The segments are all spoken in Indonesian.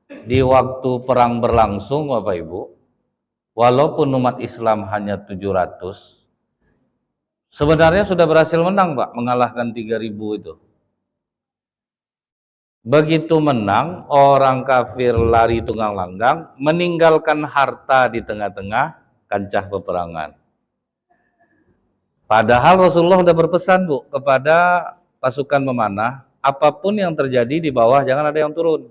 di waktu perang berlangsung Bapak Ibu, walaupun umat Islam hanya 700, sebenarnya sudah berhasil menang Pak, mengalahkan 3.000 itu. Begitu menang, orang kafir lari tunggang langgang, meninggalkan harta di tengah-tengah kancah peperangan. Padahal Rasulullah sudah berpesan Bu kepada pasukan memanah, apapun yang terjadi di bawah jangan ada yang turun.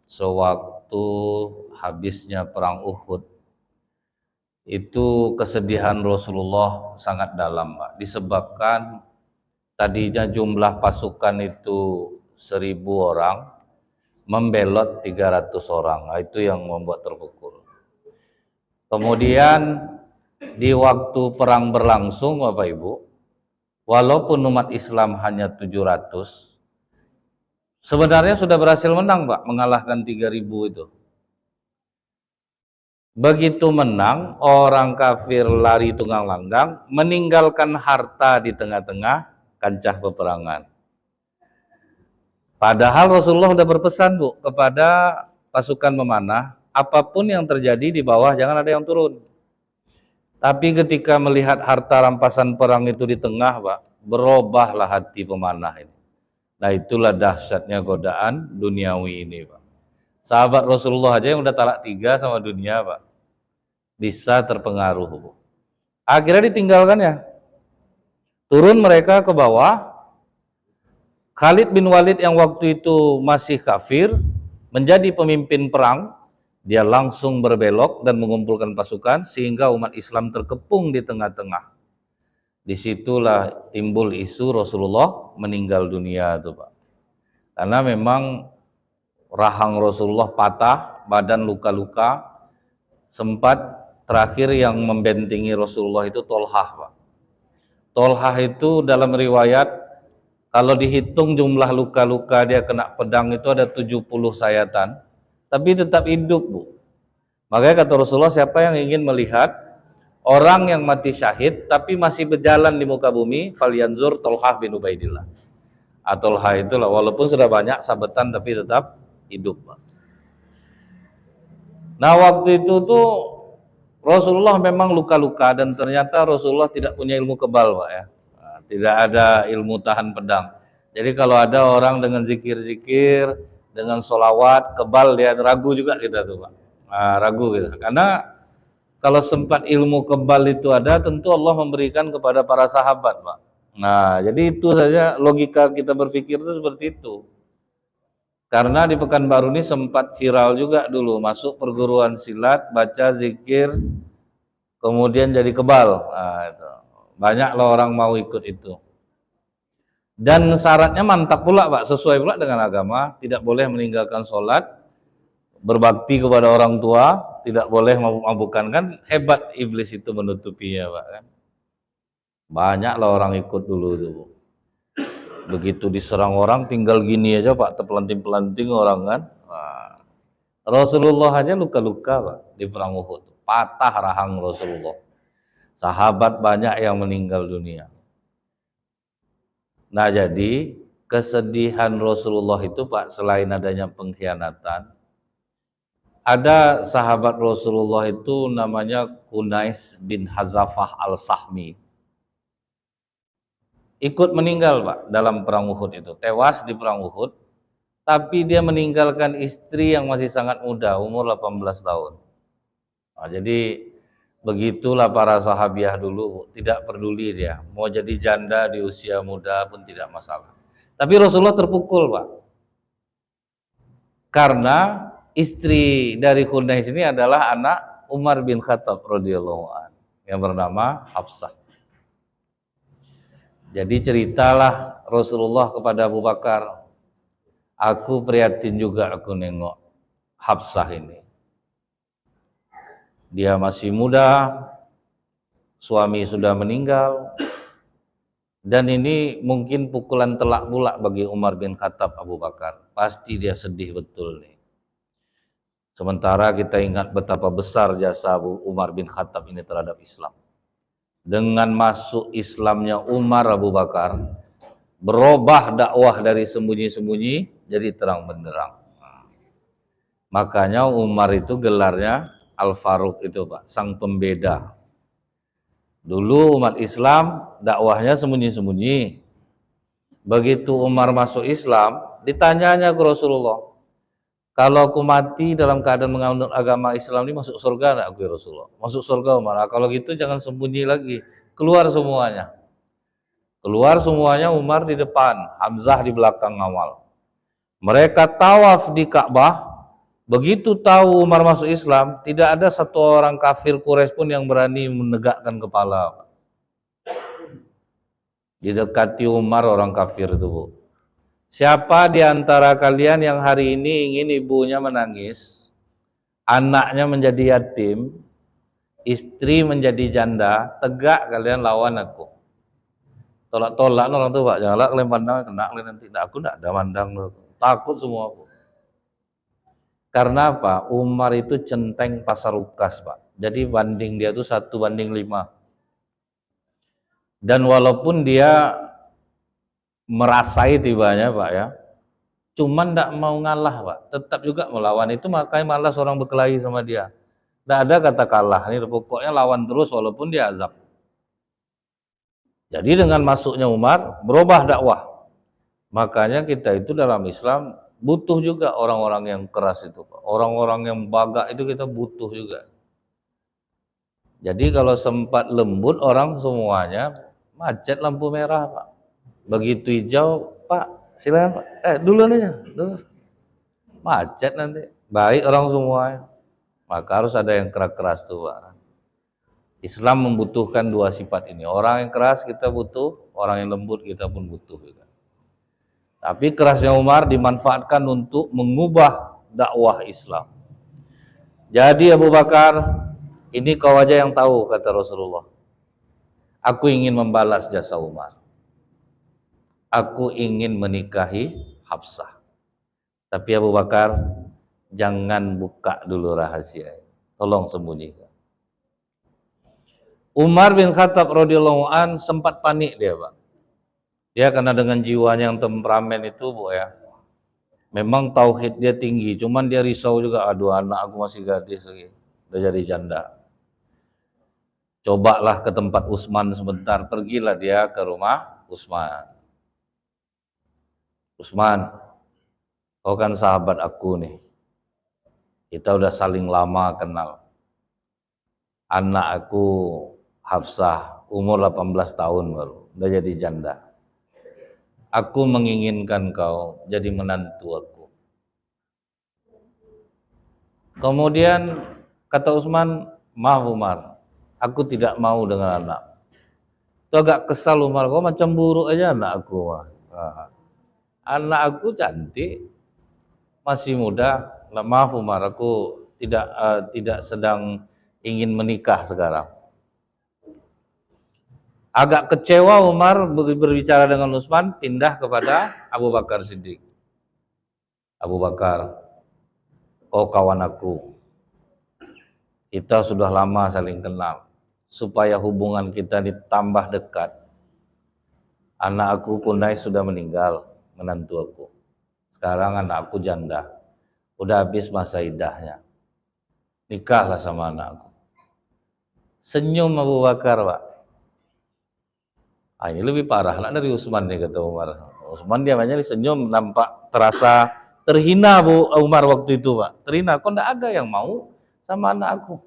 Sewaktu habisnya perang Uhud, itu kesedihan Rasulullah sangat dalam Pak, disebabkan tadinya jumlah pasukan itu 1.000 orang, membelot 300 orang. Nah, itu yang membuat terpukul. Kemudian di waktu perang berlangsung Bapak Ibu, walaupun umat Islam hanya 700, sebenarnya sudah berhasil menang Pak, mengalahkan 3.000 itu. Begitu menang, orang kafir lari tunggang langgang, meninggalkan harta di tengah-tengah kancah peperangan. Padahal Rasulullah sudah berpesan Bu kepada pasukan memanah, apapun yang terjadi di bawah jangan ada yang turun. Tapi ketika melihat harta rampasan perang itu di tengah Pak, berubahlah hati pemanah ini. Nah itulah dahsyatnya godaan duniawi ini Pak. Sahabat Rasulullah aja yang udah talak 3 sama dunia Pak, bisa terpengaruh Bu. Akhirnya ditinggalkan ya. Turun mereka ke bawah. Khalid bin Walid yang waktu itu masih kafir, menjadi pemimpin perang. Dia langsung berbelok dan mengumpulkan pasukan sehingga umat Islam terkepung di tengah-tengah. Disitulah timbul isu Rasulullah meninggal dunia itu Pak. Karena memang rahang Rasulullah patah, badan luka-luka, sempat terakhir yang membentengi Rasulullah itu Tolhah Pak. Tolhah itu dalam riwayat, kalau dihitung jumlah luka-luka dia kena pedang itu ada 70 sayatan, tapi tetap hidup Bu. Makanya kata Rasulullah, siapa yang ingin melihat orang yang mati syahid tapi masih berjalan di muka bumi, falyanzur Tolhah bin Ubaidillah. Tolhah itulah, walaupun sudah banyak sabetan tapi tetap hidup Pak. Nah waktu itu tuh Rasulullah memang luka-luka dan ternyata Rasulullah tidak punya ilmu kebal Pak ya. Nah, tidak ada ilmu tahan pedang. Jadi kalau ada orang dengan zikir-zikir, dengan solawat, kebal, dia ragu juga kita tuh Pak. Nah, ragu gitu. Karena kalau sempat ilmu kebal itu ada, tentu Allah memberikan kepada para sahabat Pak. Nah jadi itu saja logika kita berpikir itu seperti itu. Karena di Pekanbaru ini sempat viral juga dulu, masuk perguruan silat, baca zikir, kemudian jadi kebal. Nah, itu. Banyaklah orang mau ikut itu. Dan syaratnya mantap pula Pak, sesuai pula dengan agama, tidak boleh meninggalkan sholat, berbakti kepada orang tua, tidak boleh mabuk-mabukan. Kan hebat iblis itu menutupinya Pak kan. Banyaklah orang ikut dulu tuh. Begitu diserang orang tinggal gini aja Pak, terpelanting-pelanting orang kan. Nah, Rasulullah aja luka-luka Pak di perang Uhud, patah rahang Rasulullah. Sahabat banyak yang meninggal dunia. Nah jadi kesedihan Rasulullah itu Pak, selain adanya pengkhianatan, ada sahabat Rasulullah itu namanya Kunais bin Hazafah al-Sahmi. Ikut meninggal Pak dalam perang Uhud itu, tewas di perang Uhud, tapi dia meninggalkan istri yang masih sangat muda, umur 18 tahun. Nah, jadi begitulah para sahabiah dulu, tidak peduli dia mau jadi janda di usia muda pun tidak masalah. Tapi Rasulullah terpukul Pak, karena istri dari Khunais ini adalah anak Umar bin Khattab radhiyallahu anhu yang bernama Hafsah. Jadi ceritalah Rasulullah kepada Abu Bakar, aku prihatin juga aku nengok Hafsah ini. Dia masih muda, suami sudah meninggal, dan ini mungkin pukulan telak pula bagi Umar bin Khattab Abu Bakar. Pasti dia sedih betul nih. Sementara kita ingat betapa besar jasa Abu Umar bin Khattab ini terhadap Islam. Dengan masuk Islamnya Umar Abu Bakar, berubah dakwah dari sembunyi-sembunyi jadi terang benderang. Makanya Umar itu gelarnya Al-Faruq itu Pak, sang pembeda. Dulu umat Islam dakwahnya sembunyi-sembunyi. Begitu Umar masuk Islam, ditanyanya ke Rasulullah, kalau aku mati dalam keadaan menganut agama Islam ini masuk surga enggak aku ya Rasulullah? Masuk surga Umar. Nah, kalau gitu jangan sembunyi lagi, keluar semuanya. Keluar semuanya, Umar di depan, Hamzah di belakang awal. Mereka tawaf di Ka'bah. Begitu tahu Umar masuk Islam, tidak ada satu orang kafir Quraisy pun yang berani menegakkan kepala. Didekati Umar orang kafir itu, Bu. Siapa di antara kalian yang hari ini ingin ibunya menangis, anaknya menjadi yatim, istri menjadi janda, tegak kalian lawan aku. Tolak-tolak orang tuh Pak, janganlah kalian pandang kena kalian nanti. Nah, aku enggak ada mandang, takut semua, Bu. Karena apa? Umar itu centeng pasar ukas, Pak. Jadi banding dia itu 1:5. Dan walaupun dia merasai tibanya Pak ya, cuman tidak mau ngalah Pak, tetap juga melawan. Itu makanya malah seorang berkelahi sama dia. Tidak ada kata kalah, ini pokoknya lawan terus walaupun dia azab. Jadi dengan masuknya Umar, berubah dakwah. Makanya kita itu dalam Islam butuh juga orang-orang yang keras itu Pak. Orang-orang yang bagak itu kita butuh juga. Jadi kalau sempat lembut orang semuanya macet lampu merah Pak. Begitu hijau Pak silakan Pak. Duluan aja. Dulu. Macet nanti. Baik orang semuanya. Maka harus ada yang keras tuh Pak. Islam membutuhkan dua sifat ini. Orang yang keras kita butuh, orang yang lembut kita pun butuh juga. Tapi kerasnya Umar dimanfaatkan untuk mengubah dakwah Islam. Jadi Abu Bakar, ini kau aja yang tahu, kata Rasulullah. Aku ingin membalas jasa Umar. Aku ingin menikahi Hafsah. Tapi Abu Bakar, jangan buka dulu rahasia. Tolong sembunyikan. Umar bin Khattab radhiyallahu an sempat panik dia, Pak. Dia karena dengan jiwanya yang temperamen itu, Bu ya. Memang tauhid dia tinggi, cuman dia risau juga, aduh anak aku masih gadis lagi, udah jadi janda. Cobalah ke tempat Utsman sebentar, pergilah dia ke rumah Utsman. Utsman, kau kan sahabat aku nih. Kita udah saling lama kenal. Anak aku Hafsah, umur 18 tahun baru, udah jadi janda. Aku menginginkan kau jadi menantu aku. Kemudian kata Utsman, maaf Umar, aku tidak mau dengan anak. Itu agak kesal Umar, kau macam buruk aja anak aku. Anak aku cantik, masih muda. Maaf Umar, aku tidak sedang ingin menikah sekarang. Agak kecewa Umar berbicara dengan Utsman, pindah kepada Abu Bakar Siddiq. Abu Bakar, kau kawan aku. Kita sudah lama saling kenal. Supaya hubungan kita ditambah dekat. Anak aku Kunais sudah meninggal, menantu aku. Sekarang anak aku janda. Udah habis masa iddahnya. Nikahlah sama anak aku. Senyum Abu Bakar, Pak. Ini lebih parah lah dari Utsman nih, kata Umar. Utsman dia banyak senyum, nampak terasa terhina Bu Umar waktu itu Pak. Terhina, kok enggak ada yang mau sama anak aku.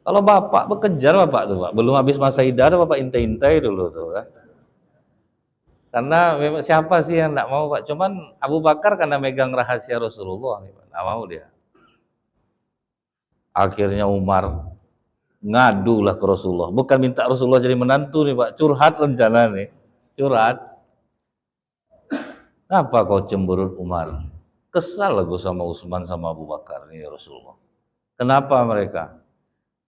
Kalau bapak bekejar bapak tuh Pak, belum habis masa iddah bapak intai-intai dulu tuh kan. Karena memang siapa sih yang enggak mau Pak? Cuman Abu Bakar karena megang rahasia Rasulullah nih Pak, enggak mau dia. Akhirnya Umar ngadulah ke Rasulullah, bukan minta Rasulullah jadi menantu nih Pak, curhat rencana nih, curhat. Kenapa kau cemberut Umar? Kesal aku sama Utsman sama Abu Bakar nih ya Rasulullah. Kenapa mereka?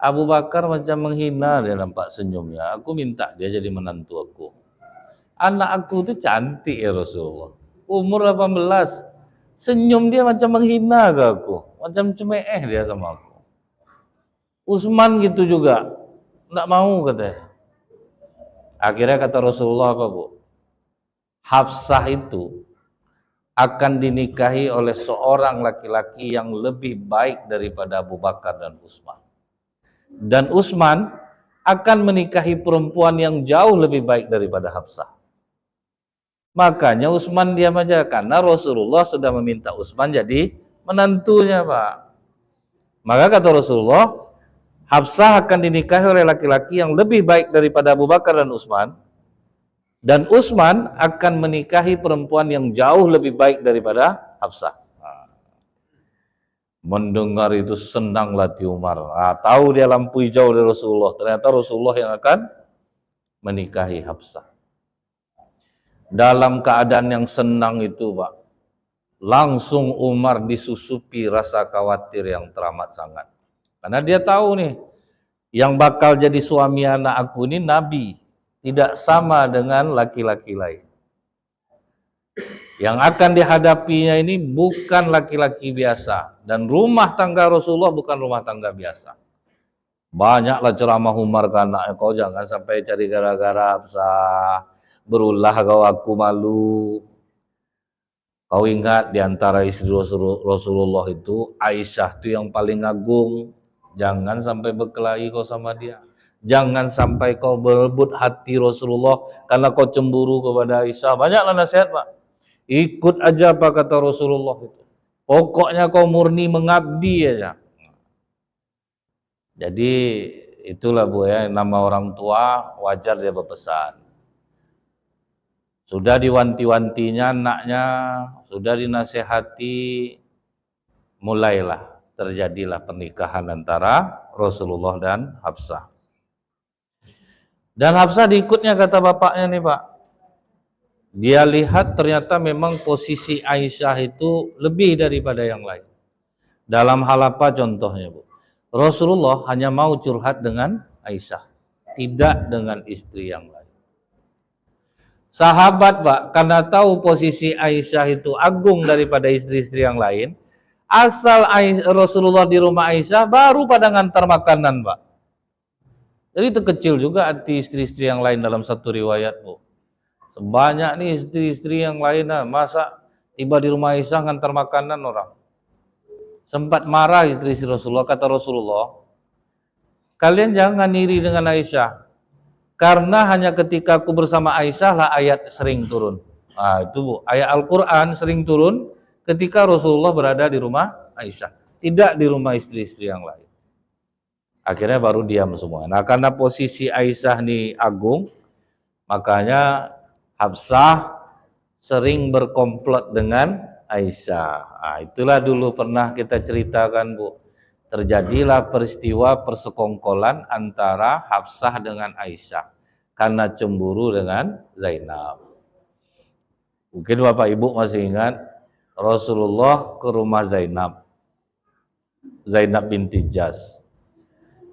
Abu Bakar macam menghina, dia nampak senyumnya. Aku minta dia jadi menantu aku. Anak aku itu cantik ya Rasulullah. Umur 18. Senyum dia macam menghina ke aku. macam cemeh dia sama aku. Utsman gitu juga, enggak mau katanya. Akhirnya kata Rasulullah apa Bu? Hafsah itu akan dinikahi oleh seorang laki-laki yang lebih baik daripada Abu Bakar dan Utsman. Dan Utsman akan menikahi perempuan yang jauh lebih baik daripada Hafsah. Makanya Utsman diam aja karena Rasulullah sudah meminta Utsman jadi menantunya, Pak. Maka kata Rasulullah, Hafsah akan dinikahi oleh laki-laki yang lebih baik daripada Abu Bakar dan Utsman. Dan Utsman akan menikahi perempuan yang jauh lebih baik daripada Hafsah. Mendengar itu senanglah Umar. Tahu dia lampu hijau dari Rasulullah. Ternyata Rasulullah yang akan menikahi Hafsah. Dalam keadaan yang senang itu, Pak, langsung Umar disusupi rasa khawatir yang teramat sangat. Karena dia tahu nih, yang bakal jadi suami anak aku ini Nabi, tidak sama dengan laki-laki lain. Yang akan dihadapinya ini bukan laki-laki biasa, dan rumah tangga Rasulullah bukan rumah tangga biasa. Banyaklah ceramah Umar ke anaknya, kau jangan sampai cari gara-gara Hafsah, berulah kau aku malu. Kau ingat di antara istri Rasulullah itu Aisyah itu yang paling agung. Jangan sampai berkelahi kau sama dia. Jangan sampai kau berebut hati Rasulullah karena kau cemburu kepada Aisyah. Banyaklah nasihat, Pak. Ikut aja apa kata Rasulullah itu. Pokoknya kau murni mengabdi aja. Jadi itulah Bu ya, nama orang tua wajar dia berpesan. Sudah diwanti-wantinya anaknya, sudah dinasehati, mulailah terjadilah pernikahan antara Rasulullah dan Hafsah. Dan Hafsah diikutnya kata bapaknya nih Pak. Dia lihat ternyata memang posisi Aisyah itu lebih daripada yang lain. Dalam hal apa contohnya Bu? Rasulullah hanya mau curhat dengan Aisyah, tidak dengan istri yang lain. Sahabat Pak, karena tahu posisi Aisyah itu agung daripada istri-istri yang lain, asal Rasulullah di rumah Aisyah baru pada ngantar makanan Pak. Jadi itu kecil juga hati istri-istri yang lain dalam satu riwayat Bu. Sebanyak nih istri-istri yang lain, masa tiba di rumah Aisyah ngantar makanan orang. Sempat marah istri-istri Rasulullah, kata Rasulullah, kalian jangan iri dengan Aisyah. Karena hanya ketika aku bersama Aisyah lah ayat sering turun. Itu Bu, ayat Al-Quran sering turun ketika Rasulullah berada di rumah Aisyah, tidak di rumah istri-istri yang lain. Akhirnya baru diam semua. Nah karena posisi Aisyah ini agung, makanya Hafsah sering berkomplot dengan Aisyah. Itulah dulu pernah kita ceritakan Bu. Terjadilah peristiwa persekongkolan antara Hafsah dengan Aisyah karena cemburu dengan Zainab. Mungkin Bapak Ibu masih ingat Rasulullah ke rumah Zainab binti Jahsy.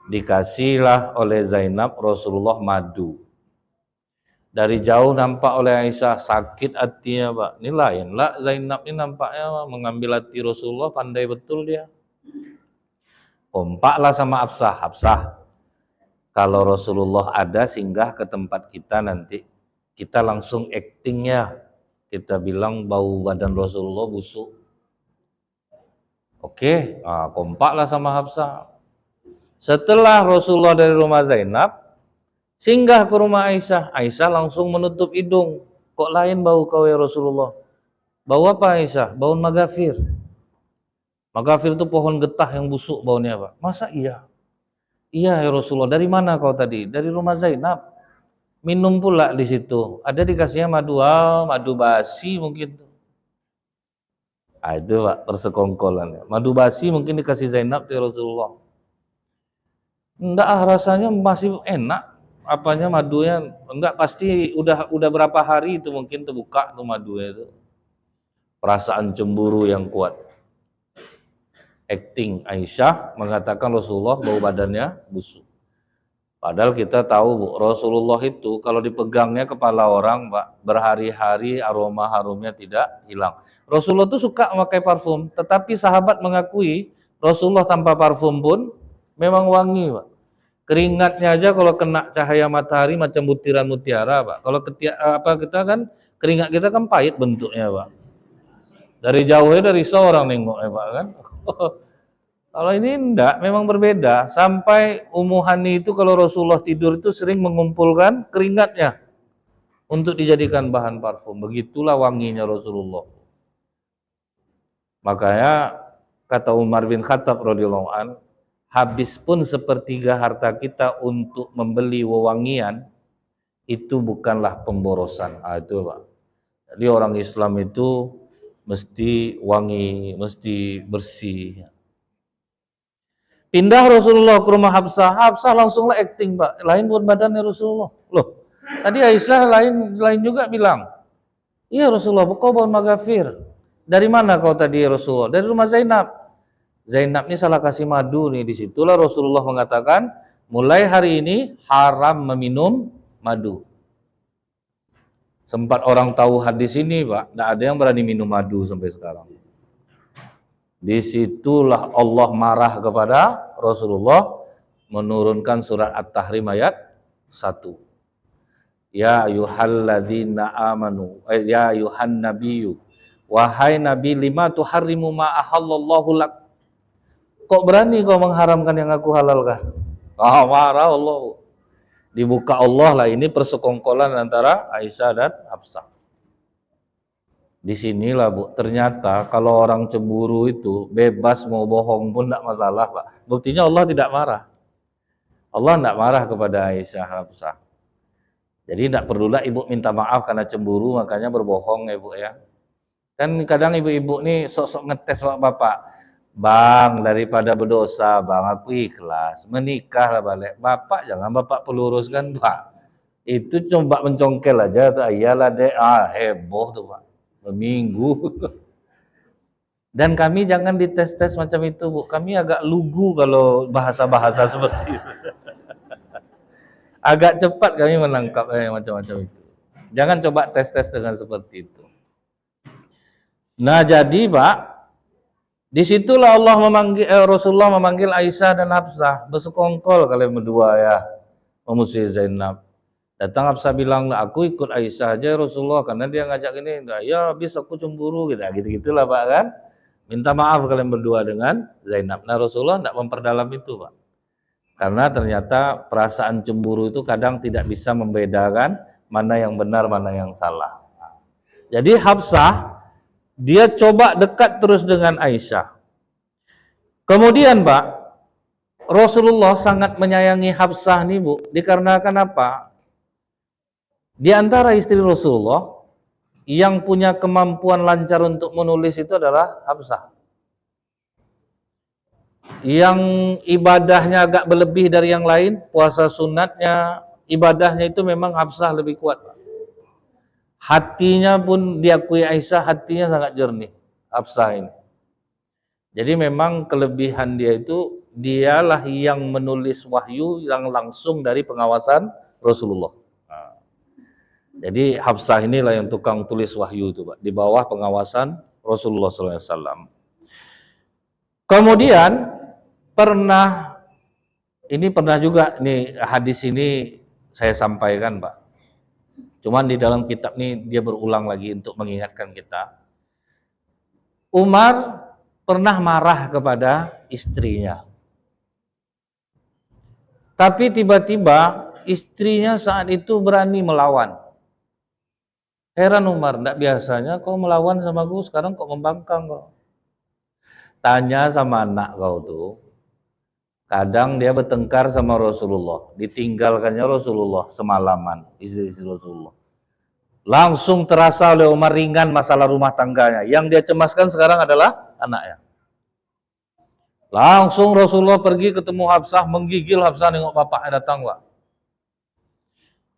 Dikasihlah oleh Zainab Rasulullah madu. Dari jauh nampak oleh Aisyah sakit hatinya Pak. Ini lainlah Zainab ini nampaknya mengambil hati Rasulullah, pandai betul dia. Kompaklah sama Hafsah, kalau Rasulullah ada singgah ke tempat kita nanti, kita langsung actingnya, kita bilang bau badan Rasulullah busuk. Oke, kompaklah sama Hafsah. Setelah Rasulullah dari rumah Zainab, singgah ke rumah Aisyah. Aisyah langsung menutup hidung. Kok lain bau kau ya Rasulullah? Bau apa Aisyah? Bau magafir. Magafir itu pohon getah yang busuk baunya Pak. Masa iya? Iya ya Rasulullah. Dari mana kau tadi? Dari rumah Zainab. Minum pula di situ. Ada dikasihnya madu, madu basi mungkin. Itu Pak persekongkolan. Madu basi mungkin dikasih Zainab ya Rasulullah. Enggak, rasanya masih enak. Apanya madunya? Enggak, pasti udah berapa hari itu mungkin terbuka tuh madunya itu. Perasaan cemburu yang kuat. Acting Aisyah mengatakan Rasulullah bau badannya busuk. Padahal kita tahu Bu, Rasulullah itu kalau dipegangnya kepala orang Pak, berhari-hari aroma harumnya tidak hilang. Rasulullah itu suka memakai parfum, tetapi sahabat mengakui Rasulullah tanpa parfum pun memang wangi, Pak. Keringatnya aja kalau kena cahaya matahari macam butiran mutiara, Pak. Kalau kita kan keringat kita kan pahit bentuknya, Pak. Dari jauhnya dari seorang nengok ya, Pak kan. Kalau ini enggak, memang berbeda. Sampai Ummu Hani itu kalau Rasulullah tidur itu sering mengumpulkan keringatnya untuk dijadikan bahan parfum. Begitulah wanginya Rasulullah. Makanya kata Umar bin Khattab radhiyallahu an, habis pun sepertiga harta kita untuk membeli wewangian, itu bukanlah pemborosan. Itu Pak. Jadi orang Islam itu mesti wangi, mesti bersih. Pindah Rasulullah ke rumah Hafsah, Hafsah langsunglah acting, Pak. Lain buat badannya Rasulullah. Loh, tadi Aisyah lain juga bilang, iya Rasulullah, kau bawa magafir. Dari mana kau tadi Rasulullah? Dari rumah Zainab. Zainab ini salah kasih madu nih. Disitulah Rasulullah mengatakan, mulai hari ini haram meminum madu. Sempat orang tahu hadis ini, Pak, tidak ada yang berani minum madu sampai sekarang. Disitulah Allah marah kepada Rasulullah, menurunkan surat At-Tahrim ayat 1. Ya ayyuhalladzina amanu, ya ayyuhan nabiyyu, wahai nabi, lima tuharrimu ma ahallallahu lak. Kok berani kau mengharamkan yang aku halalkan? Marah Allah. Dibuka Allah lah, ini persekongkolan antara Aisyah dan Hafsah. Disinilah Bu, ternyata kalau orang cemburu itu bebas mau bohong pun tidak masalah, Pak. Buktinya Allah tidak marah. Allah tidak marah kepada Aisyah Hafsah. Jadi tidak perlulah ibu minta maaf karena cemburu makanya berbohong ya Bu ya. Kan kadang ibu-ibu nih sok-sok ngetes bapak. Bang, daripada berdosa, Bang, aku ikhlas. Menikahlah balik. Bapak jangan bapak peluruskan, Pak. Itu coba mencongkel aja tuh. Iyalah deh, heboh tuh, Pak. Seminggu. Dan kami jangan dites-tes macam itu, Bu. Kami agak lugu kalau bahasa-bahasa seperti itu. Agak cepat kami menangkap macam-macam itu. Jangan coba tes-tes dengan seperti itu. Nah, jadi Pak, disitulah Rasulullah memanggil Aisyah dan Hafsah, bersekongkol kalian berdua ya, memusuhi Zainab. Datang Hafsah bilang, aku ikut Aisyah aja Rasulullah karena dia ngajak ini. Ya habis aku cemburu gitu-gitulah Pak kan. Minta maaf kalian berdua dengan Zainab. Nah Rasulullah tidak memperdalam itu Pak. Karena ternyata perasaan cemburu itu kadang tidak bisa membedakan mana yang benar, mana yang salah. Jadi Hafsah, dia coba dekat terus dengan Aisyah. Kemudian Pak, Rasulullah sangat menyayangi Hafsah nih Bu, dikarenakan apa? Di antara istri Rasulullah yang punya kemampuan lancar untuk menulis itu adalah Hafsah. Yang ibadahnya agak berlebih dari yang lain, puasa sunatnya, ibadahnya itu memang Hafsah lebih kuat. Hatinya pun diakui Aisyah, hatinya sangat jernih, Hafsah ini. Jadi memang kelebihan dia itu, dialah yang menulis wahyu yang langsung dari pengawasan Rasulullah. Jadi Hafsah inilah yang tukang tulis wahyu itu Pak, di bawah pengawasan Rasulullah SAW. Kemudian pernah juga nih hadis ini saya sampaikan Pak. Cuman di dalam kitab ini dia berulang lagi untuk mengingatkan kita. Umar pernah marah kepada istrinya. Tapi tiba-tiba istrinya saat itu berani melawan. Heran Umar, tidak biasanya kau melawan sama aku, sekarang kok membangkang kau. Tanya sama anak kau tuh, kadang dia bertengkar sama Rasulullah, ditinggalkannya Rasulullah semalaman, istri-istri Rasulullah. Langsung terasa oleh Umar ringan masalah rumah tangganya. Yang dia cemaskan sekarang adalah anaknya. Langsung Rasulullah pergi ketemu Hafsah, menggigil Hafsah nengok bapaknya datang Pak.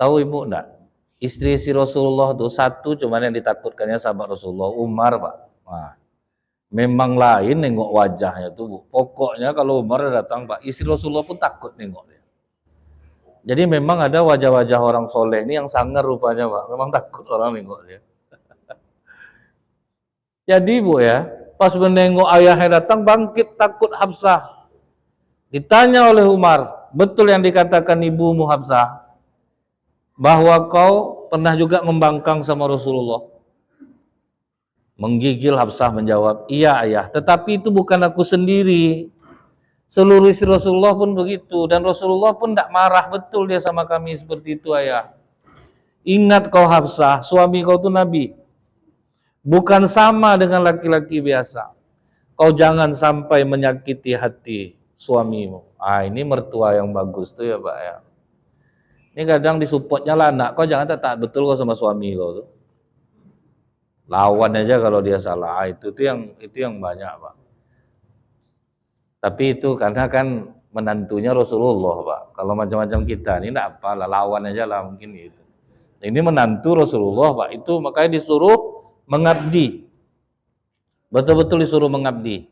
Tahu ibu enggak? Istri-istri Rasulullah itu satu cuman yang ditakutkannya sahabat Rasulullah, Umar Pak. Nah, memang lain nengok wajahnya tuh Bu. Pokoknya kalau Umar datang Pak, istri Rasulullah pun takut nengok dia. Jadi memang ada wajah-wajah orang soleh ini yang sangar rupanya Pak. Memang takut orang nengok dia. Jadi Bu ya, Pas menengok ayahnya datang, bangkit takut Hafsah. Ditanya oleh Umar, betul yang dikatakan ibumu Hafsah, bahwa kau pernah juga membangkang sama Rasulullah? Menggigil Hafsah menjawab, iya ayah, tetapi itu bukan aku sendiri. Seluruh istri Rasulullah pun begitu, dan Rasulullah pun tidak marah, betul dia sama kami seperti itu ayah. Ingat kau Hafsah, suami kau itu Nabi, bukan sama dengan laki-laki biasa. Kau jangan sampai menyakiti hati suamimu. Ini mertua yang bagus tuh ya Pak ya. Ini kadang disupportnya lah anak, kau jangan tak betul kau sama suami kau tuh. Lawan aja kalau dia salah. Itu yang banyak Pak. Tapi itu karena kan menantunya Rasulullah Pak. Kalau macam-macam kita ini enggak apa lah, lawan aja lah mungkin gitu. Ini menantu Rasulullah Pak. Itu makanya disuruh mengabdi. Betul-betul disuruh mengabdi.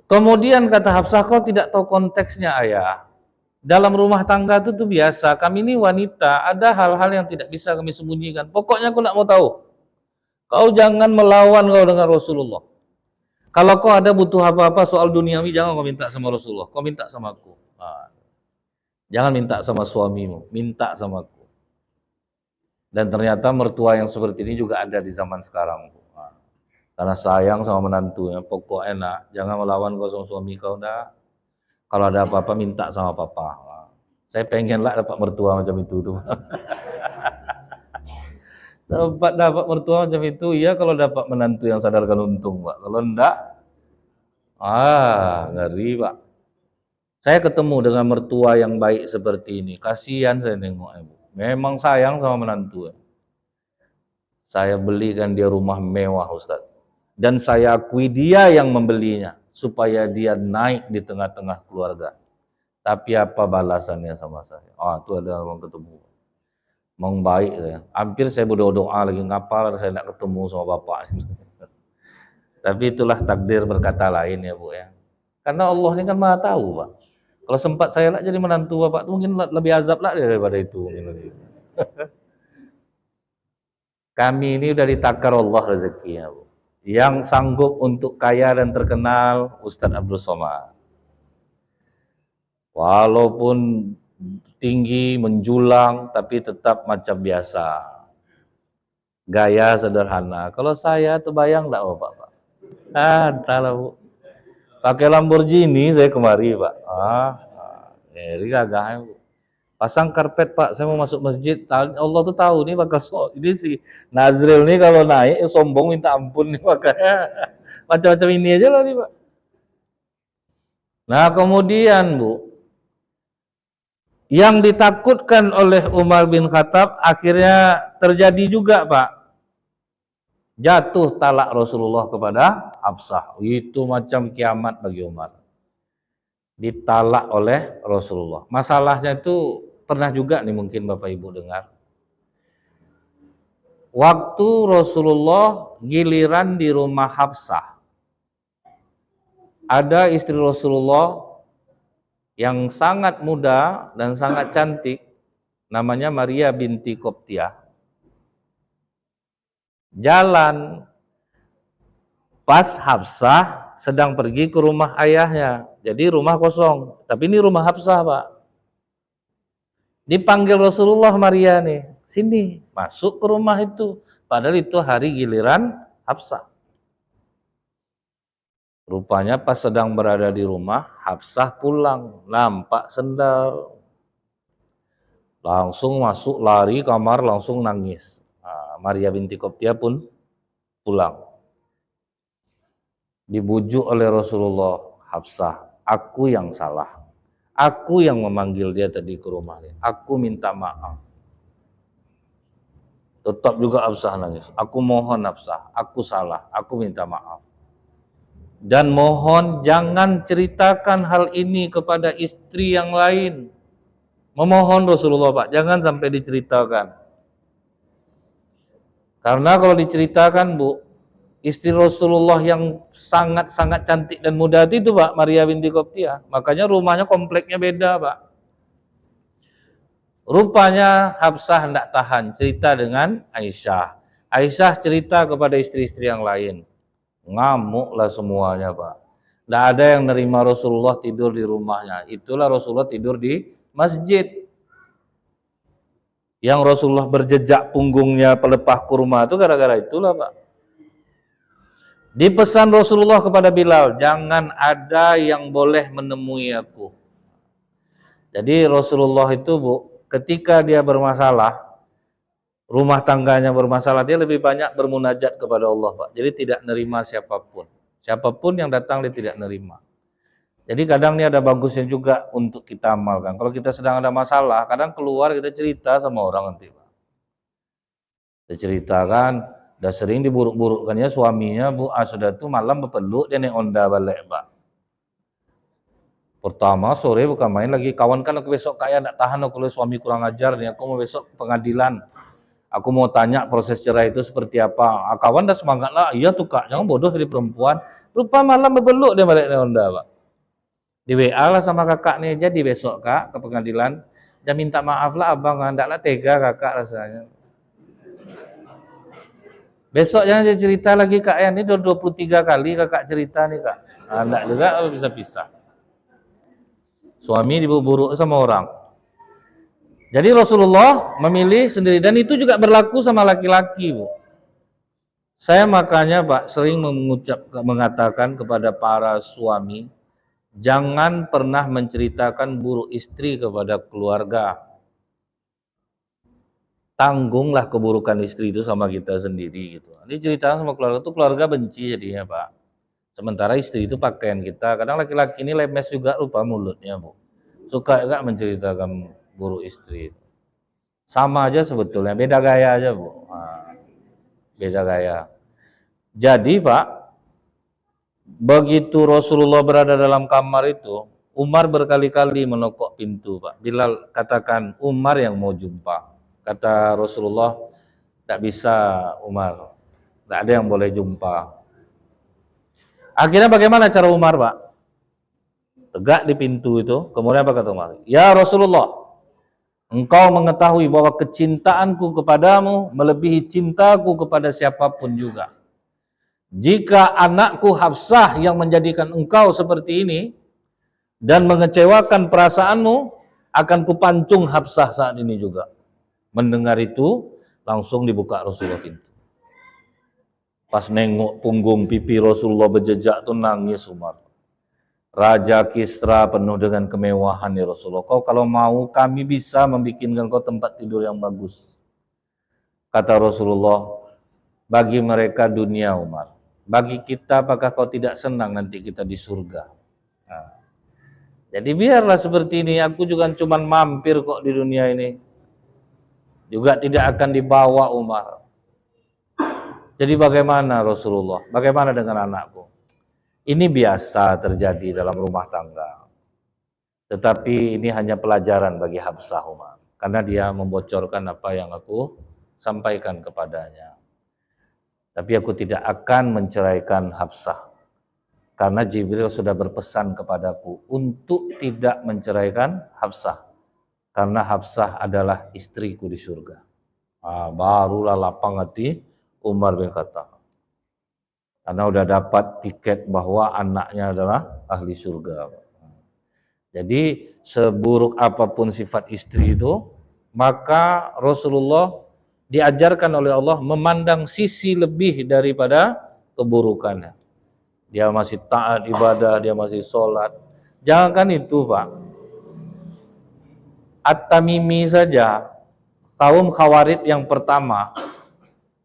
Kemudian kata Hafsah, kau tidak tahu konteksnya ayah. Dalam rumah tangga itu tuh biasa, kami ini wanita, ada hal-hal yang tidak bisa kami sembunyikan. Pokoknya aku tidak mau tahu. Kau jangan melawan kau dengan Rasulullah. Kalau kau ada butuh apa-apa soal duniawi, jangan kau minta sama Rasulullah, kau minta sama aku. Jangan minta sama suamimu, minta sama aku. Dan ternyata mertua yang seperti ini juga ada di zaman sekarang. Karena sayang sama menantunya, pokok enak, jangan melawan kau sama suami kau, dah. Kalau ada apa-apa minta sama papa. Saya pengen lah dapat mertua macam itu tuh. Sempat dapat mertua macam itu, ya kalau dapat menantu yang sadarkan untung Pak. Kalau enggak, ngeri Pak. Saya ketemu dengan mertua yang baik seperti ini, kasihan saya nengok ibu. Memang sayang sama menantu. Saya belikan dia rumah mewah Ustaz. Dan saya akui dia yang membelinya supaya dia naik di tengah-tengah keluarga. Tapi apa balasannya sama saya? Itu ada orang ketemu. Memang baik saya. Hampir saya berdoa lagi ngapal saya nak ketemu sama bapak. Tapi itulah takdir berkata lain ya Bu ya. Karena Allah ini kan Maha tahu Pak. Kalau sempat saya lah jadi menantu bapak itu mungkin lebih azab lah daripada itu. Kami ini udah ditakar Allah rezekinya Bu. Yang sanggup untuk kaya dan terkenal Ustadz Abdul Somad. Walaupun tinggi, menjulang, tapi tetap macam biasa. Gaya sederhana. Kalau saya terbayang enggak Pak? Entahlah Bu. Pakai Lamborghini saya kemari Pak. Ini gagahnya Bu. Pasang karpet Pak, saya mau masuk masjid. Allah tuh tahu nih bakal ini si Nazril nih kalau naik sombong minta ampun nih makanya macam-macam ini aja lah nih Pak. Nah kemudian Bu, yang ditakutkan oleh Umar bin Khattab akhirnya terjadi juga Pak. Jatuh talak Rasulullah kepada Hafsah. Itu macam kiamat bagi Umar. Ditalak oleh Rasulullah. Masalahnya itu pernah juga nih mungkin Bapak Ibu dengar. Waktu Rasulullah giliran di rumah Hafsah, ada istri Rasulullah yang sangat muda dan sangat cantik, namanya Maria binti Qibtiyah. Jalan pas Hafsah sedang pergi ke rumah ayahnya, jadi rumah kosong, tapi ini rumah Hafsah Pak. Dipanggil Rasulullah Maria nih, sini masuk ke rumah itu, padahal itu hari giliran Hafsah. Rupanya pas sedang berada di rumah, Hafsah pulang, nampak sendal. Langsung masuk, lari kamar, langsung nangis. Maria binti Qibtiyah pun pulang. Dibujuk oleh Rasulullah, Hafsah, aku yang salah. Aku yang memanggil dia tadi ke rumahnya. Aku minta maaf. Tetap juga Hafsah nangis. Aku mohon Hafsah, aku salah, aku minta maaf. Dan mohon jangan ceritakan hal ini kepada istri yang lain. Memohon Rasulullah Pak, jangan sampai diceritakan. Karena kalau diceritakan Bu, istri Rasulullah yang sangat-sangat cantik dan muda itu Pak, Maria binti Qibtiyah, makanya rumahnya kompleknya beda Pak. Rupanya Hafsah hendak tahan cerita dengan Aisyah. Aisyah cerita kepada istri-istri yang lain. Ngamuk lah semuanya, Pak. Tidak ada yang nerima Rasulullah tidur di rumahnya. Itulah Rasulullah tidur di masjid. Yang Rasulullah berjejak punggungnya pelepah kurma itu gara-gara itulah, Pak. Dipesan Rasulullah kepada Bilal, jangan ada yang boleh menemui aku. Jadi Rasulullah itu, Bu, ketika dia bermasalah, rumah tangganya bermasalah, dia lebih banyak bermunajat kepada Allah, Pak. Jadi tidak nerima siapapun. Siapapun yang datang dia tidak nerima. Jadi kadang ini ada bagusnya juga untuk kita amalkan. Kalau kita sedang ada masalah, kadang keluar kita cerita sama orang nanti, Pak. Kita ceritakan, udah sering diburuk-burukkannya suaminya, Bu, sudah tuh malam berpeluk dia naik onda balik, Pak. Pertama sore bukan main lagi, kawan kan aku besok kayak tidak tahan aku, suami kurang ajar nih, aku mau besok pengadilan. Aku mau tanya proses cerai itu seperti apa. Kawan dah semangat lah, iya tuh Kak, jangan bodoh jadi perempuan. Lupa malam bergeluk dia balik naik onda, Pak. Di WA lah sama kakak nih, jadi besok Kak ke pengadilan, dan minta maaf lah abang, enggak lah tega kakak rasanya. Besok jangan dia cerita lagi Kak ya, ini udah 23 kali kakak cerita nih Kak. Enggak juga bisa pisah. Suami diburuk sama orang. Jadi Rasulullah memilih sendiri, dan itu juga berlaku sama laki-laki, Bu. Saya makanya Pak sering mengatakan kepada para suami, jangan pernah menceritakan buruk istri kepada keluarga. Tanggunglah keburukan istri itu sama kita sendiri gitu. Ini cerita sama keluarga itu, keluarga benci jadinya, Pak. Sementara istri itu pakaian kita. Kadang laki-laki ini lemes juga, lupa mulutnya, Bu. Suka juga menceritakan buruk istri. Sama aja sebetulnya, beda gaya aja, Bu. Nah, beda gaya. Jadi, Pak, begitu Rasulullah berada dalam kamar itu, Umar berkali-kali menokok pintu, Pak. Bilal katakan, Umar yang mau jumpa. Kata Rasulullah, tidak bisa Umar, tidak ada yang boleh jumpa. Akhirnya bagaimana cara Umar, Pak? Tegak di pintu itu, kemudian apa kata Umar? Ya Rasulullah, engkau mengetahui bahwa kecintaanku kepadamu melebihi cintaku kepada siapapun juga. Jika anakku Hafsah yang menjadikan engkau seperti ini dan mengecewakan perasaanmu, akan kupancung Hafsah saat ini juga. Mendengar itu, langsung dibuka Rasulullah pintu. Pas nengok punggung pipi Rasulullah berjejak tuh nangis Umar. Raja Kisra penuh dengan kemewahan ya Rasulullah. Kau kalau mau kami bisa membikinkan kau tempat tidur yang bagus. Kata Rasulullah, bagi mereka dunia Umar. Bagi kita apakah kau tidak senang nanti kita di surga? Nah, jadi biarlah seperti ini. Aku juga cuma mampir kok di dunia ini. Juga tidak akan dibawa Umar. Jadi bagaimana Rasulullah? Bagaimana dengan anakku? Ini biasa terjadi dalam rumah tangga. Tetapi ini hanya pelajaran bagi Hafsah Umar. Karena dia membocorkan apa yang aku sampaikan kepadanya. Tapi aku tidak akan menceraikan Hafsah. Karena Jibril sudah berpesan kepadaku untuk tidak menceraikan Hafsah. Karena Hafsah adalah istriku di surga. Barulah lapang hati Umar bin Khattab. Karena udah dapat tiket bahwa anaknya adalah ahli surga. Jadi seburuk apapun sifat istri itu, maka Rasulullah diajarkan oleh Allah memandang sisi lebih daripada keburukannya. Dia masih taat ibadah, dia masih sholat. Jangankan itu Pak, At-Tamimi saja, kaum Khawarid yang pertama,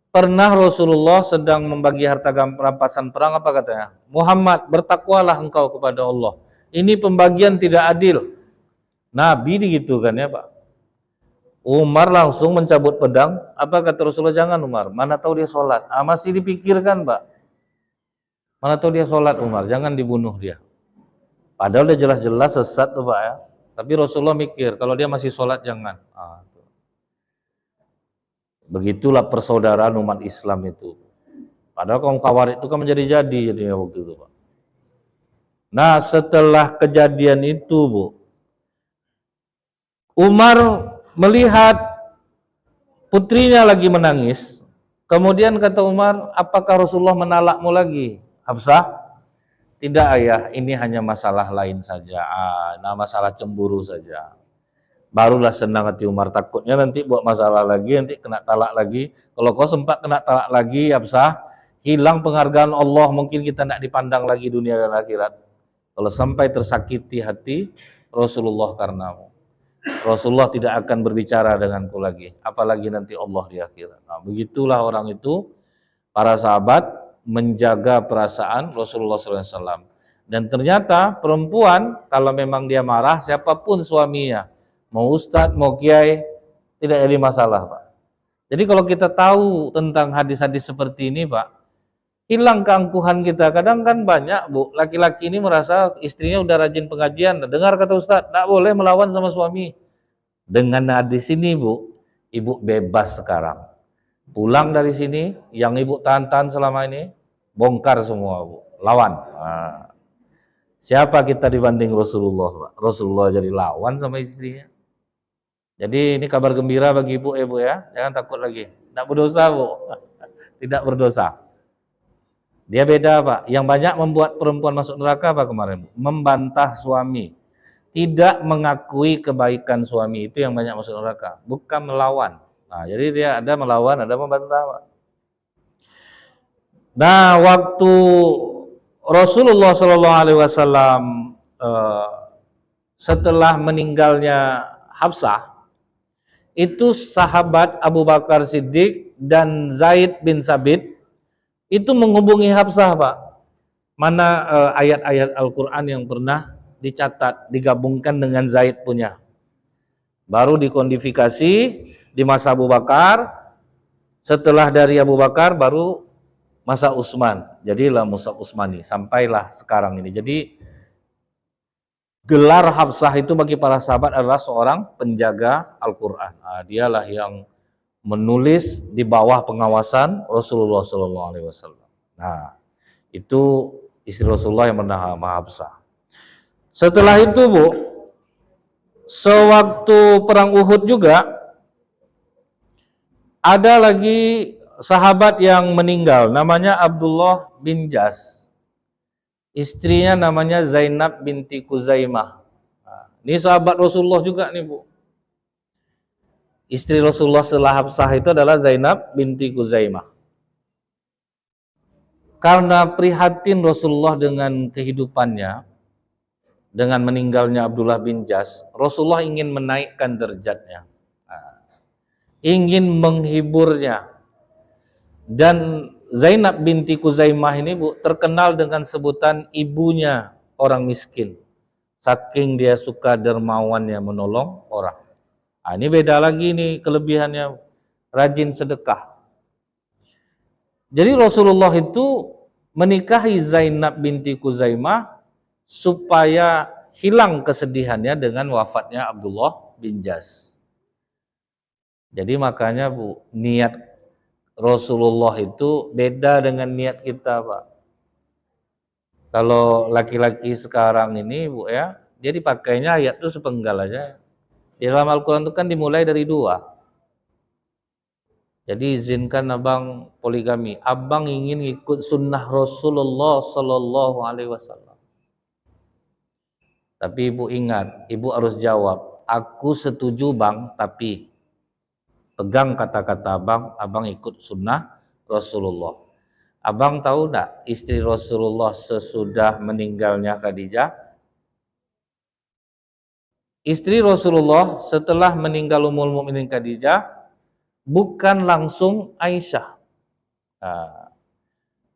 pernah Rasulullah sedang membagi harta rampasan perang, apa katanya? Muhammad, bertakwalah engkau kepada Allah. Ini pembagian tidak adil. Nabi gitu kan ya Pak. Umar langsung mencabut pedang. Apa kata Rasulullah? Jangan Umar, mana tahu dia sholat. Masih dipikirkan Pak. Mana tahu dia sholat Umar, jangan dibunuh dia. Padahal udah jelas-jelas sesat tuh Pak ya. Tapi Rasulullah mikir, kalau dia masih sholat jangan. Begitulah persaudaraan umat Islam itu. Padahal kaum Khawarij itu kan menjadi-jadi jadinya waktu itu Pak. Nah setelah kejadian itu Bu, Umar melihat putrinya lagi menangis. Kemudian kata Umar, apakah Rasulullah menalakmu lagi? Hafsah? Tidak ayah, ini hanya masalah lain saja. Nah masalah cemburu saja. Barulah senang hati Umar, takutnya nanti buat masalah lagi, nanti kena talak lagi. Kalau kau sempat kena talak lagi, Hafsah, hilang penghargaan Allah, mungkin kita tidak dipandang lagi dunia dan akhirat. Kalau sampai tersakiti hati Rasulullah karenamu, Rasulullah tidak akan berbicara denganku lagi, apalagi nanti Allah di akhirat. Nah, begitulah orang itu, para sahabat menjaga perasaan Rasulullah SAW. Dan ternyata perempuan kalau memang dia marah, siapapun suaminya, mau ustadz, mau kiai, tidak jadi masalah, Pak. Jadi kalau kita tahu tentang hadis-hadis seperti ini, Pak, hilang keangkuhan kita. Kadang kan banyak, Bu, laki-laki ini merasa istrinya udah rajin pengajian. Dengar kata ustadz, tidak boleh melawan sama suami. Dengan hadis ini, Bu, ibu bebas sekarang. Pulang dari sini, yang ibu tahan-tahan selama ini, bongkar semua, Bu. Lawan. Nah, siapa kita dibanding Rasulullah, Pak? Rasulullah jadi lawan sama istrinya. Jadi ini kabar gembira bagi ibu ya, Bu ya. Jangan takut lagi. Tidak berdosa, Bu. Tidak berdosa. Dia beda, Pak. Yang banyak membuat perempuan masuk neraka apa kemarin, Bu? Membantah suami. Tidak mengakui kebaikan suami, itu yang banyak masuk neraka, bukan melawan. Nah, jadi dia ada melawan, ada membantah, Pak. Nah, waktu Rasulullah SAW setelah meninggalnya Hafsah, itu sahabat Abu Bakar Siddiq dan Zaid bin Sabit itu menghubungi Hafsah, Pak. Mana ayat-ayat Al-Quran yang pernah dicatat, digabungkan dengan Zaid punya. Baru dikodifikasi di masa Abu Bakar, setelah dari Abu Bakar baru masa Utsman. Jadilah Mus'haf Utsmani, sampailah sekarang ini. Jadi gelar Hafsah itu bagi para sahabat adalah seorang penjaga Al-Quran. Nah, dialah yang menulis di bawah pengawasan Rasulullah SAW. Nah, itu istri Rasulullah yang bernama Hafsah. Setelah itu, Bu, sewaktu perang Uhud juga ada lagi sahabat yang meninggal, namanya Abdullah bin Jas. Istrinya namanya Zainab binti Kuzaimah. Nah, ini sahabat Rasulullah juga nih, Bu. Istri Rasulullah setelah Hafsah itu adalah Zainab binti Kuzaimah. Karena prihatin Rasulullah dengan kehidupannya, dengan meninggalnya Abdullah bin Jas, Rasulullah ingin menaikkan derajatnya, ingin menghiburnya. Dan Zainab binti Kuzaimah ini, Bu, terkenal dengan sebutan ibunya orang miskin. Saking dia suka dermawannya menolong orang. Nah, ini beda lagi nih kelebihannya, rajin sedekah. Jadi Rasulullah itu menikahi Zainab binti Kuzaimah supaya hilang kesedihannya dengan wafatnya Abdullah bin Jas. Jadi makanya, Bu, niat Rasulullah itu beda dengan niat kita, Pak. Kalau laki-laki sekarang ini, Bu ya, dia dipakainya ayat itu sepenggal aja. Di dalam Al-Quran itu kan dimulai dari 2. Jadi izinkan abang poligami. Abang ingin ikut sunnah Rasulullah Sallallahu Alaihi Wasallam. Tapi ibu ingat, ibu harus jawab, aku setuju bang, tapi pegang kata-kata abang, abang ikut sunnah Rasulullah. Abang tahu enggak istri Rasulullah sesudah meninggalnya Khadijah? Istri Rasulullah setelah meninggal Ummul Mukminin Khadijah bukan langsung Aisyah. Nah,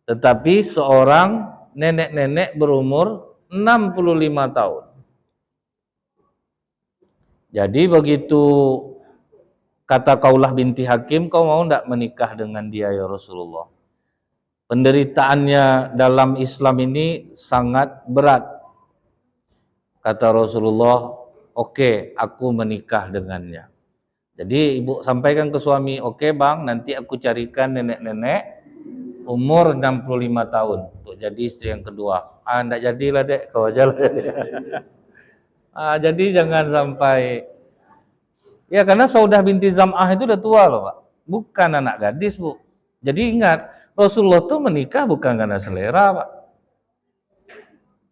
tetapi seorang nenek-nenek berumur 65 tahun. Jadi begitu kata Kaulah binti Hakim, kau mau enggak menikah dengan dia ya Rasulullah? Penderitaannya dalam Islam ini sangat berat. Kata Rasulullah, oke, aku menikah dengannya. Jadi ibu sampaikan ke suami, oke bang, nanti aku carikan nenek-nenek umur 65 tahun untuk jadi istri yang kedua. Enggak jadilah dek, kau aja lah. Jadi jangan sampai, ya karena Saudah binti Zam'ah itu udah tua loh Pak, bukan anak gadis, Bu. Jadi ingat, Rasulullah tuh menikah bukan karena selera, Pak.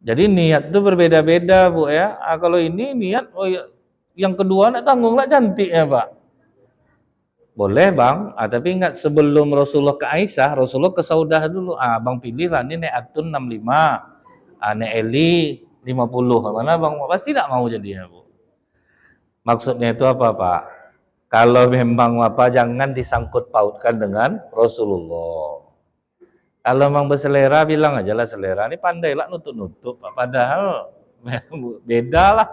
Jadi niat itu berbeda-beda Bu ya. Kalau ini niat, oh ya, yang kedua nak tanggung lah cantiknya Pak. Boleh Bang, tapi ingat sebelum Rasulullah ke Aisyah, Rasulullah ke Saudah dulu. Bang pilih lah, ini Nek Atun 65, Nek Eli 50. Mana Bang? Pasti tidak mau jadinya Bu. Maksudnya itu apa Pak? Kalau memang apa, jangan disangkut pautkan dengan Rasulullah. Kalau memang berselera, bilang aja lah selera. Ini pandai lah nutup-nutup, padahal beda lah.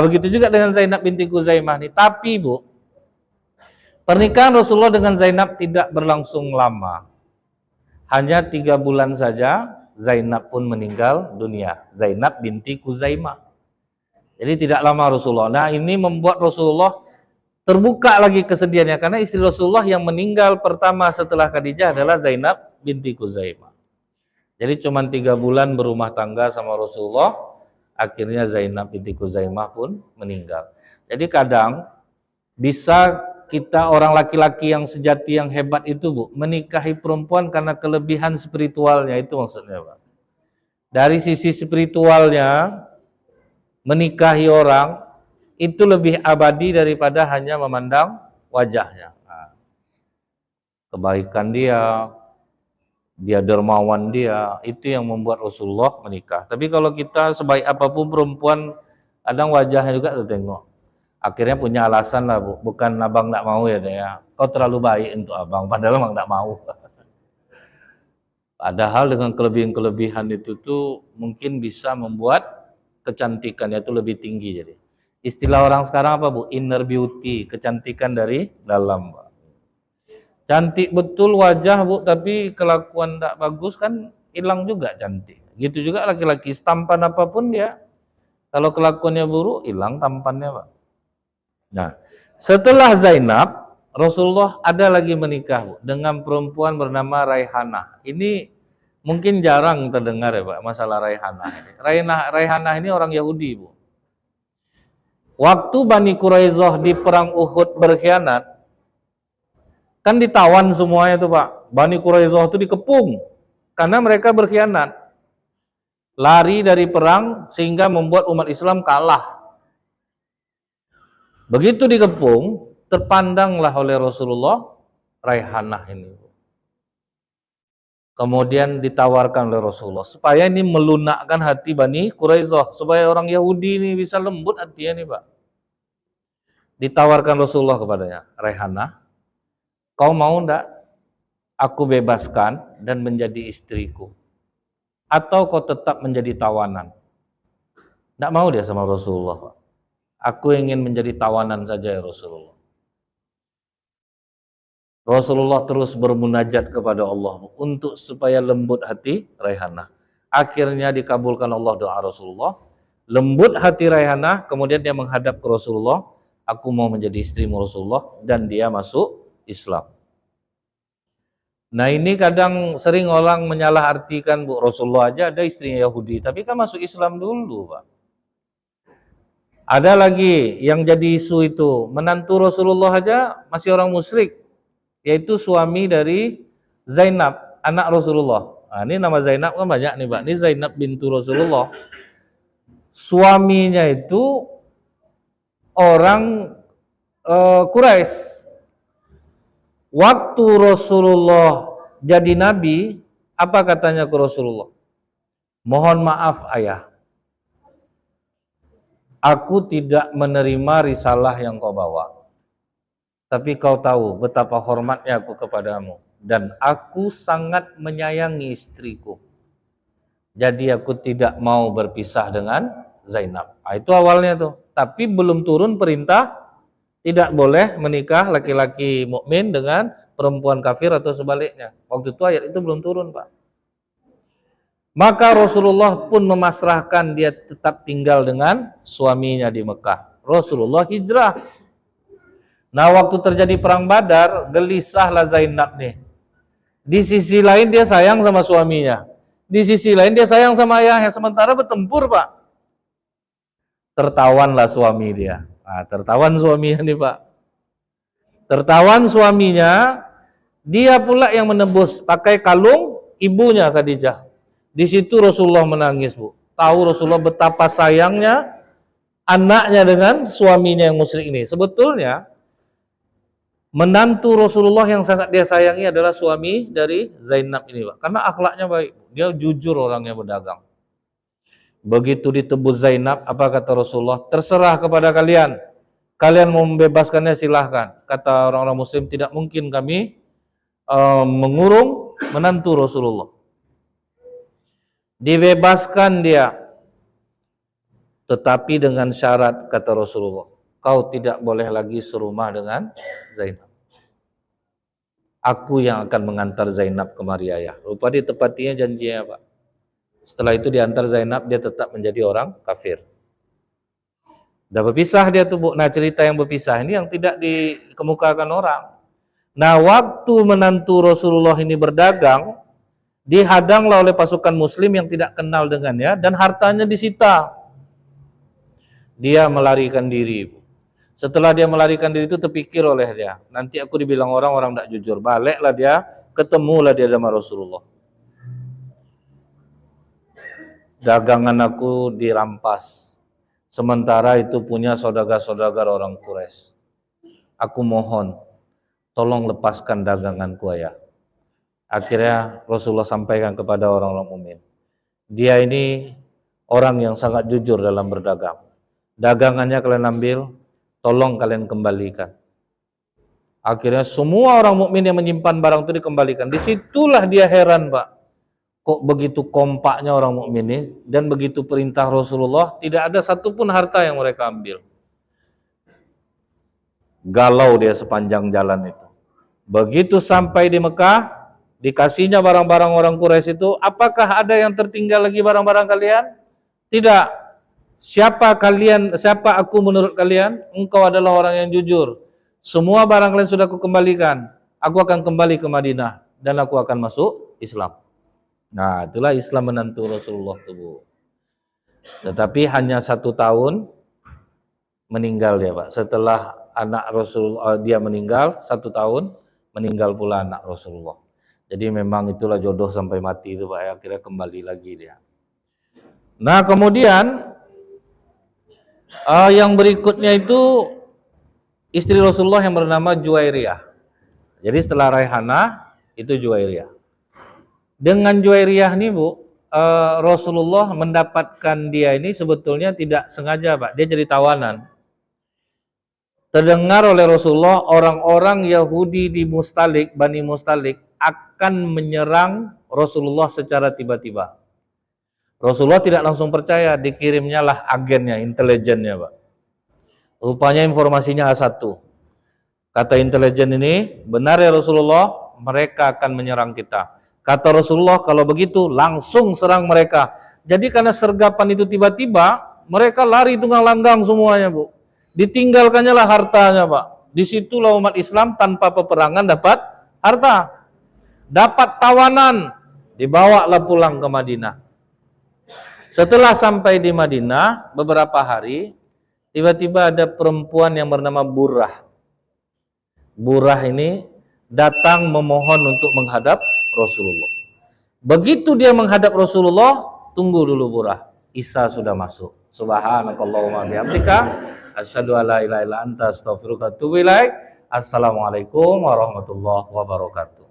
Begitu juga dengan Zainab binti Khuzaimah nih. Tapi Bu, pernikahan Rasulullah dengan Zainab tidak berlangsung lama. Hanya 3 bulan saja, Zainab pun meninggal dunia. Zainab binti Khuzaimah. Jadi tidak lama Rasulullah. Nah ini membuat Rasulullah terbuka lagi kesedihannya, karena istri Rasulullah yang meninggal pertama setelah Khadijah adalah Zainab binti Khuzaimah. Jadi cuma 3 bulan berumah tangga sama Rasulullah, akhirnya Zainab binti Khuzaimah pun meninggal. Jadi kadang bisa kita orang laki-laki yang sejati yang hebat itu Bu, menikahi perempuan karena kelebihan spiritualnya, itu maksudnya Pak. Dari sisi spiritualnya menikahi orang itu lebih abadi daripada hanya memandang wajahnya. Kebaikan dia dermawan dia, itu yang membuat Rasulullah menikah. Tapi kalau kita sebaik apapun perempuan, kadang wajahnya juga tertengok. Akhirnya punya alasan lah Bu, bukan abang tidak mau ya, kau terlalu baik untuk abang, padahal abang tidak mau. Padahal dengan kelebihan-kelebihan itu tuh mungkin bisa membuat kecantikannya itu lebih tinggi. Jadi istilah orang sekarang apa Bu? Inner beauty, kecantikan dari dalam. Cantik betul wajah Bu, tapi kelakuan tidak bagus kan hilang juga cantik. Gitu juga laki-laki, tampan apapun dia, kalau kelakuannya buruk hilang tampannya Pak. Nah, setelah Zainab, Rasulullah ada lagi menikah Bu, dengan perempuan bernama Raihanah. Ini mungkin jarang terdengar ya Pak, masalah Raihanah ini. Raihanah ini orang Yahudi Bu. Waktu Bani Quraisyah di perang Uhud berkhianat, kan ditawan semuanya tuh Pak. Bani Quraisyah itu dikepung karena mereka berkhianat. Lari dari perang sehingga membuat umat Islam kalah. Begitu dikepung, terpandanglah oleh Rasulullah Raihanah ini. Kemudian ditawarkan oleh Rasulullah supaya ini melunakkan hati Bani Quraisyah, supaya orang Yahudi ini bisa lembut hatinya nih Pak. Ditawarkan Rasulullah kepadanya, Raihanah, kau mau enggak aku bebaskan dan menjadi istriku? Atau kau tetap menjadi tawanan? Enggak mau dia sama Rasulullah Pak. Aku ingin menjadi tawanan saja ya Rasulullah. Rasulullah terus bermunajat kepada Allah untuk supaya lembut hati Raihanah. Akhirnya dikabulkan Allah doa Rasulullah. Lembut hati Raihanah, kemudian dia menghadap ke Rasulullah. Aku mau menjadi istrimu Rasulullah, dan dia masuk Islam. Nah ini kadang sering orang menyalahartikan Bu, Rasulullah aja ada istrinya Yahudi, tapi kan masuk Islam dulu Pak. Ada lagi yang jadi isu itu, menantu Rasulullah aja masih orang musyrik, yaitu suami dari Zainab, anak Rasulullah. Ini nama Zainab kan banyak nih Pak, ini Zainab bintu Rasulullah. Suaminya itu orang Quraisy. Waktu Rasulullah jadi nabi, apa katanya ke Rasulullah? Mohon maaf ayah, aku tidak menerima risalah yang kau bawa. Tapi kau tahu betapa hormatnya aku kepadamu, dan aku sangat menyayangi istriku. Jadi aku tidak mau berpisah dengan Zainab. Itu awalnya tuh. Tapi belum turun perintah tidak boleh menikah laki-laki mukmin dengan perempuan kafir atau sebaliknya. Waktu itu ayat itu belum turun Pak. Maka Rasulullah pun memasrahkan dia tetap tinggal dengan suaminya di Mekah. Rasulullah hijrah. Nah waktu terjadi perang Badar, gelisahlah Zainab nih. Di sisi lain dia sayang sama suaminya, di sisi lain dia sayang sama ayahnya, sementara bertempur Pak. Tertawanlah suami dia. Tertawan suaminya nih Pak. Tertawan suaminya, dia pula yang menebus pakai kalung ibunya Khadijah. Di situ Rasulullah menangis Bu. tahu Rasulullah betapa sayangnya anaknya dengan suaminya yang musyrik ini. Sebetulnya menantu Rasulullah yang sangat dia sayangi adalah suami dari Zainab ini, Pak. Karena akhlaknya baik. Dia jujur orangnya berdagang. Begitu ditebus Zainab, apa kata Rasulullah? Terserah kepada kalian. Kalian mau membebaskannya silahkan. Kata orang-orang muslim, tidak mungkin kami mengurung menantu Rasulullah. Dibebaskan dia. Tetapi dengan syarat, kata Rasulullah, kau tidak boleh lagi serumah dengan Zainab. Aku yang akan mengantar Zainab kemari ayah. Rupa ditepatinya janjinya, Pak. Setelah itu diantar Zainab, dia tetap menjadi orang kafir. Udah berpisah dia tuh, Bu. Nah, cerita yang berpisah ini yang tidak dikemukakan orang. Nah, waktu menantu Rasulullah ini berdagang, dihadanglah oleh pasukan muslim yang tidak kenal dengannya, dan hartanya disita. Dia melarikan diri. Setelah dia melarikan diri itu terpikir oleh dia, nanti aku dibilang orang tidak jujur. Baliklah dia, ketemulah dia sama Rasulullah. Dagangan aku dirampas. Sementara itu punya saudagar-saudagar orang Quraisy. Aku mohon, tolong lepaskan daganganku ayah. Akhirnya Rasulullah sampaikan kepada orang-orang mukmin, dia ini orang yang sangat jujur dalam berdagang. Dagangannya kalian ambil, tolong kalian kembalikan. Akhirnya semua orang mukmin yang menyimpan barang itu dikembalikan. Disitulah dia heran, Pak. Kok begitu kompaknya orang mukmin ini, dan begitu perintah Rasulullah, tidak ada satupun harta yang mereka ambil. Galau dia sepanjang jalan itu. Begitu sampai di Mekah, dikasihnya barang-barang orang Quraisy itu, apakah ada yang tertinggal lagi barang-barang kalian? Tidak. Siapa aku menurut kalian? Engkau adalah orang yang jujur. Semua barang kalian sudah aku kembalikan. Aku akan kembali ke Madinah dan aku akan masuk Islam. Nah, itulah Islam menantu Rasulullah itu, Bu. Tetapi hanya 1 tahun meninggal dia, Pak. Setelah anak Rasulullah dia meninggal 1 tahun, meninggal pula anak Rasulullah. Jadi memang itulah jodoh sampai mati itu, Pak. Akhirnya kembali lagi dia. Nah, kemudian yang berikutnya itu istri Rasulullah yang bernama Juwairiyah. Jadi setelah Raihanah itu Juwairiyah. Dengan Juwairiyah nih, Bu, Rasulullah mendapatkan dia ini sebetulnya tidak sengaja, Pak. Dia jadi tawanan. Terdengar oleh Rasulullah orang-orang Yahudi di Mustalik, Bani Mustalik akan menyerang Rasulullah secara tiba-tiba. Rasulullah tidak langsung percaya, dikirimnya lah agennya, intelijennya, Pak. Rupanya informasinya A1. Kata intelijen ini, benar ya Rasulullah, mereka akan menyerang kita. Kata Rasulullah, kalau begitu langsung serang mereka. Jadi karena sergapan itu tiba-tiba, mereka lari tunggang langgang semuanya, Bu. Ditinggalkannya lah hartanya, Pak. Disitulah umat Islam tanpa peperangan dapat harta. Dapat tawanan, dibawalah pulang ke Madinah. Setelah sampai di Madinah, beberapa hari, tiba-tiba ada perempuan yang bernama Burrah. Burrah ini datang memohon untuk menghadap Rasulullah. Begitu dia menghadap Rasulullah, tunggu dulu Burrah. Isa sudah masuk. Subhanakallahumma bihamdika, asyhadu an la ilaha illa anta, astaghfiruka wa atubu ilaik. Assalamualaikum warahmatullahi wabarakatuh.